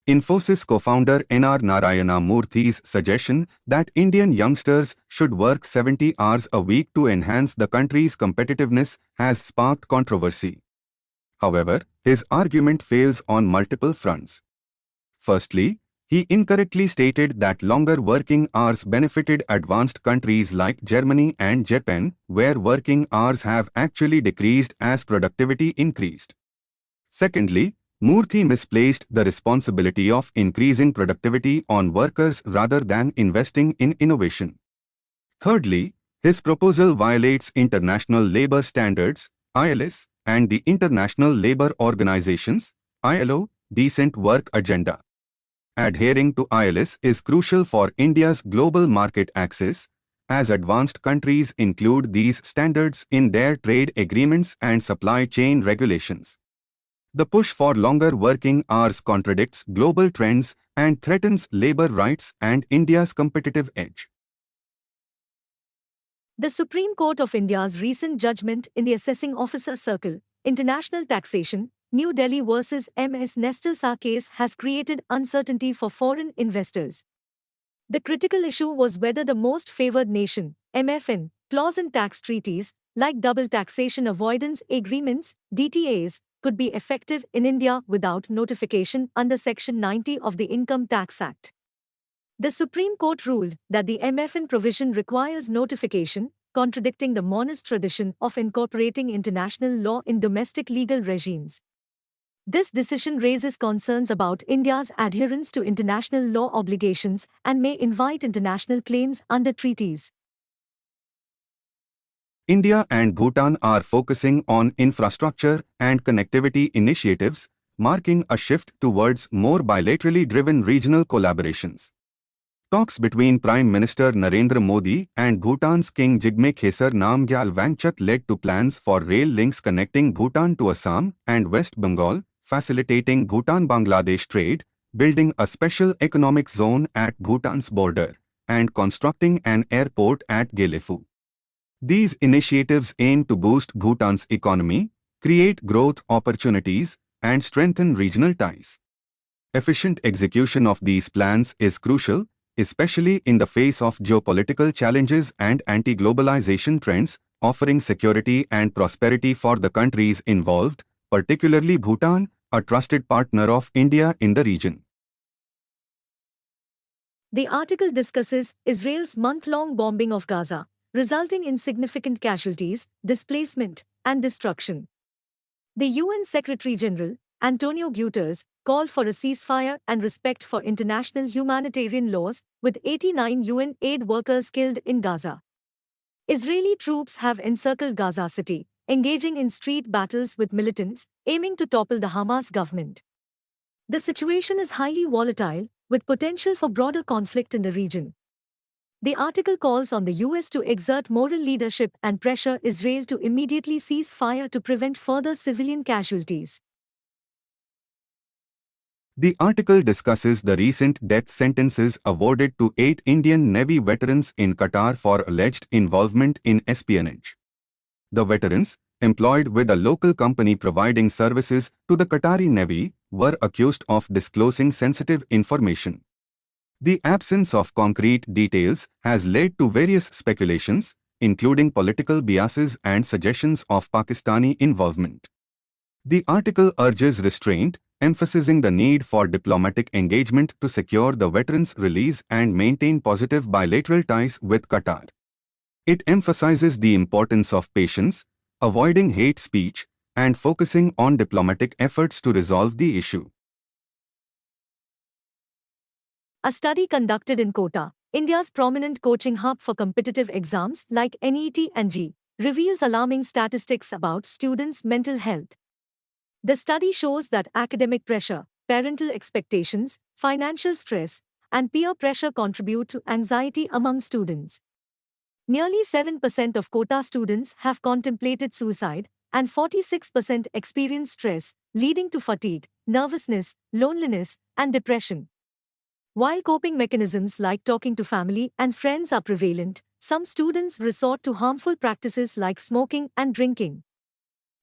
Infosys co-founder N.R. Narayana Murthy's suggestion that Indian youngsters should work 70 hours a week to enhance the country's competitiveness has sparked controversy. However, his argument fails on multiple fronts. Firstly, he incorrectly stated that longer working hours benefited advanced countries like Germany and Japan, where working hours have actually decreased as productivity increased. Secondly, Murthy misplaced the responsibility of increasing productivity on workers rather than investing in innovation. Thirdly, his proposal violates international labor standards, ILS, and the International Labour Organization's, ILO, decent work agenda. Adhering to ILS is crucial for India's global market access, as advanced countries include these standards in their trade agreements and supply chain regulations. The push for longer working hours contradicts global trends and threatens labor rights and India's competitive edge. The Supreme Court of India's recent judgment in the Assessing Officer Circle, International Taxation, New Delhi versus MS Nestlesa case has created uncertainty for foreign investors. The critical issue was whether the Most Favoured Nation (MFN) clause in tax treaties, like double taxation avoidance agreements (DTAs), could be effective in India without notification under Section 90 of the Income Tax Act. The Supreme Court ruled that the MFN provision requires notification, contradicting the monist tradition of incorporating international law in domestic legal regimes. This decision raises concerns about India's adherence to international law obligations and may invite international claims under treaties. India and Bhutan are focusing on infrastructure and connectivity initiatives, marking a shift towards more bilaterally driven regional collaborations. Talks between Prime Minister Narendra Modi and Bhutan's King Jigme Khesar Namgyal Wangchuk led to plans for rail links connecting Bhutan to Assam and West Bengal, facilitating Bhutan-Bangladesh trade, building a special economic zone at Bhutan's border, and constructing an airport at Gelefu. These initiatives aim to boost Bhutan's economy, create growth opportunities, and strengthen regional ties. Efficient execution of these plans is crucial, especially in the face of geopolitical challenges and anti-globalization trends, offering security and prosperity for the countries involved, particularly Bhutan, a trusted partner of India in the region. The article discusses Israel's month-long bombing of Gaza, resulting in significant casualties, displacement, and destruction. The UN Secretary-General, Antonio Guterres, called for a ceasefire and respect for international humanitarian laws, with 89 UN aid workers killed in Gaza. Israeli troops have encircled Gaza City, engaging in street battles with militants, aiming to topple the Hamas government. The situation is highly volatile, with potential for broader conflict in the region. The article calls on the US to exert moral leadership and pressure Israel to immediately cease fire to prevent further civilian casualties. The article discusses the recent death sentences awarded to 8 Indian Navy veterans in Qatar for alleged involvement in espionage. The veterans, employed with a local company providing services to the Qatari Navy, were accused of disclosing sensitive information. The absence of concrete details has led to various speculations, including political biases and suggestions of Pakistani involvement. The article urges restraint, emphasizing the need for diplomatic engagement to secure the veterans' release and maintain positive bilateral ties with Qatar. It emphasizes the importance of patience, avoiding hate speech, and focusing on diplomatic efforts to resolve the issue. A study conducted in Kota, India's prominent coaching hub for competitive exams like NET and JEE, reveals alarming statistics about students' mental health. The study shows that academic pressure, parental expectations, financial stress, and peer pressure contribute to anxiety among students. Nearly 7% of Kota students have contemplated suicide, and 46% experience stress, leading to fatigue, nervousness, loneliness, and depression. While coping mechanisms like talking to family and friends are prevalent, some students resort to harmful practices like smoking and drinking.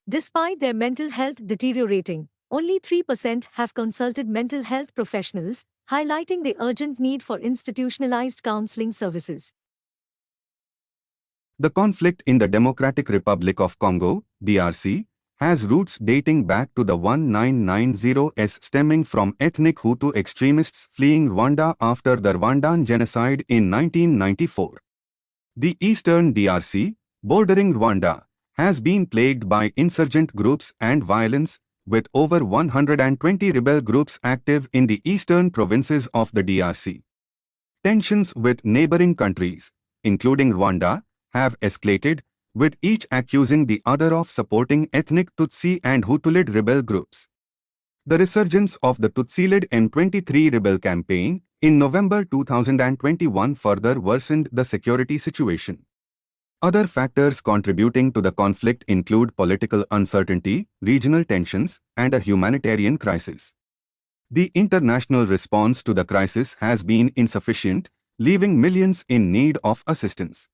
Despite their mental health deteriorating, only 3% have consulted mental health professionals, highlighting the urgent need for institutionalized counseling services. The conflict in the Democratic Republic of Congo, DRC, has roots dating back to the 1990s, stemming from ethnic Hutu extremists fleeing Rwanda after the Rwandan genocide in 1994. The eastern DRC, bordering Rwanda, has been plagued by insurgent groups and violence, with over 120 rebel groups active in the eastern provinces of the DRC. Tensions with neighboring countries, including Rwanda, have escalated, with each accusing the other of supporting ethnic Tutsi and Hutu-led rebel groups. The resurgence of the Tutsi-led M23 rebel campaign in November 2021 further worsened the security situation. Other factors contributing to the conflict include political uncertainty, regional tensions, and a humanitarian crisis. The international response to the crisis has been insufficient, leaving millions in need of assistance.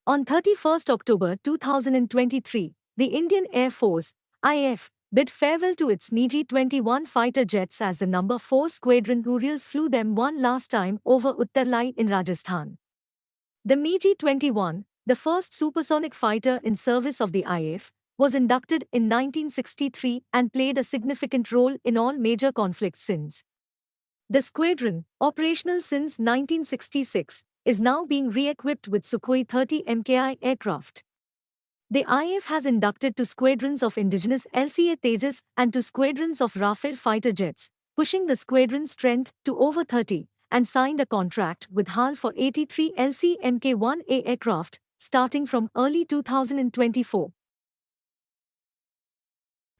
On 31st October 2023, the Indian Air Force, IAF, bid farewell to its MiG-21 fighter jets as the No. 4 Squadron Urals flew them one last time over Uttarlai in Rajasthan. The MiG-21, the first supersonic fighter in service of the IAF, was inducted in 1963 and played a significant role in all major conflicts since. The squadron, operational since 1966, is now being re-equipped with Sukhoi 30 Mki aircraft. The IAF has inducted 2 squadrons of indigenous LCA Tejas and 2 squadrons of Rafale fighter jets, pushing the squadron strength to over 30, and signed a contract with HAL for 83 LC Mk1A aircraft, starting from early 2024.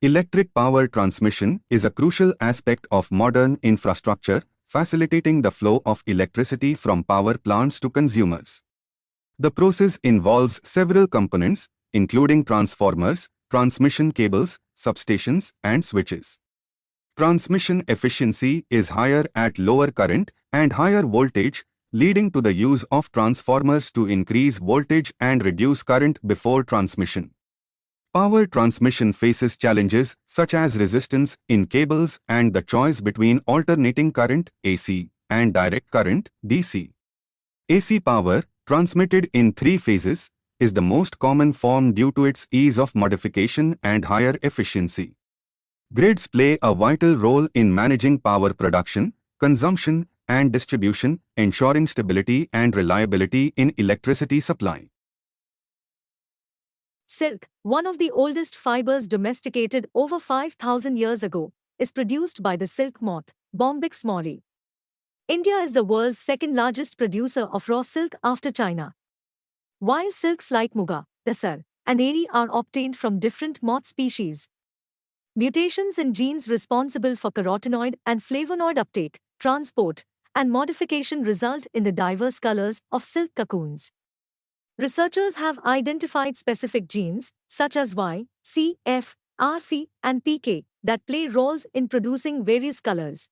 Electric power transmission is a crucial aspect of modern infrastructure, facilitating the flow of electricity from power plants to consumers. The process involves several components, including transformers, transmission cables, substations, and switches. Transmission efficiency is higher at lower current and higher voltage, leading to the use of transformers to increase voltage and reduce current before transmission. Power transmission faces challenges such as resistance in cables and the choice between alternating current (AC) and direct current (DC). AC power, transmitted in 3 phases, is the most common form due to its ease of modification and higher efficiency. Grids play a vital role in managing power production, consumption, and distribution, ensuring stability and reliability in electricity supply. Silk, one of the oldest fibers domesticated over 5,000 years ago, is produced by the silk moth, Bombyx mori. India is the world's second-largest producer of raw silk after China. While silks like Muga, Tasar, and Eri are obtained from different moth species. Mutations in genes responsible for carotenoid and flavonoid uptake, transport, and modification result in the diverse colors of silk cocoons. Researchers have identified specific genes, such as Y, C, F, RC, and PK, that play roles in producing various colors.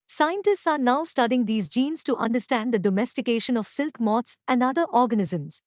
Scientists are now studying these genes to understand the domestication of silk moths and other organisms.